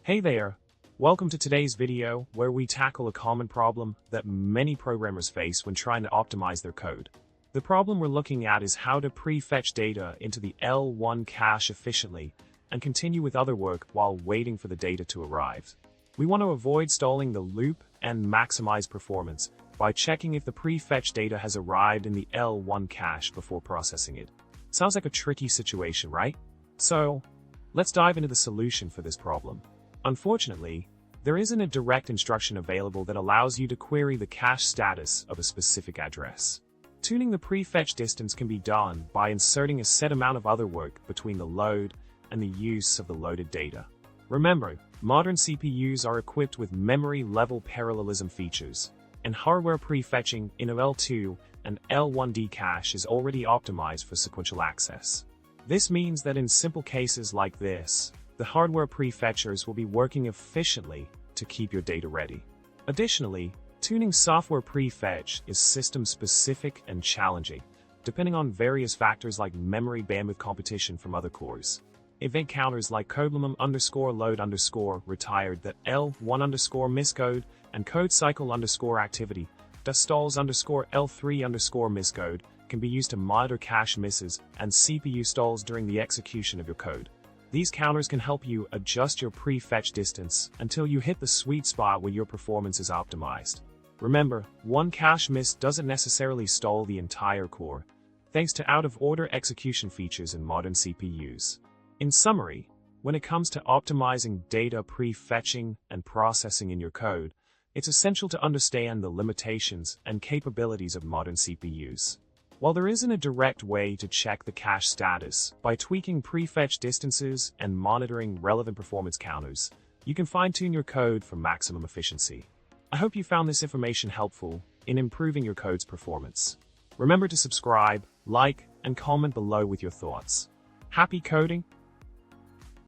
Hey there! Welcome to today's video where we tackle a common problem that many programmers face when trying to optimize their code. The problem we're looking at is how to prefetch data into the L1 cache efficiently and continue with other work while waiting for the data to arrive. We want to avoid stalling the loop and maximize performance by checking if the prefetched data has arrived in the L1 cache before processing it. Sounds like a tricky situation, right? So, let's dive into the solution for this problem. Unfortunately, there isn't a direct instruction available that allows you to query the cache status of a specific address. Tuning the prefetch distance can be done by inserting a set amount of other work between the load and the use of the loaded data. Remember, modern CPUs are equipped with memory-level parallelism features, and hardware prefetching in a L2 and L1D cache is already optimized for sequential access. This means that in simple cases like this, the hardware prefetchers will be working efficiently to keep your data ready. Additionally, tuning software prefetch is system-specific and challenging, depending on various factors like memory bandwidth competition from other cores. Event counters like codelimum_load_retired that L1_miscode and code cycle_activity stalls_L3_miscode can be used to monitor cache misses and CPU stalls during the execution of your code. These counters can help you adjust your prefetch distance until you hit the sweet spot where your performance is optimized. Remember, one cache miss doesn't necessarily stall the entire core, thanks to out-of-order execution features in modern CPUs. In summary, when it comes to optimizing data prefetching and processing in your code, it's essential to understand the limitations and capabilities of modern CPUs. While there isn't a direct way to check the cache status, by tweaking prefetch distances and monitoring relevant performance counters, you can fine-tune your code for maximum efficiency. I hope you found this information helpful in improving your code's performance. Remember to subscribe, like, and comment below with your thoughts. Happy coding!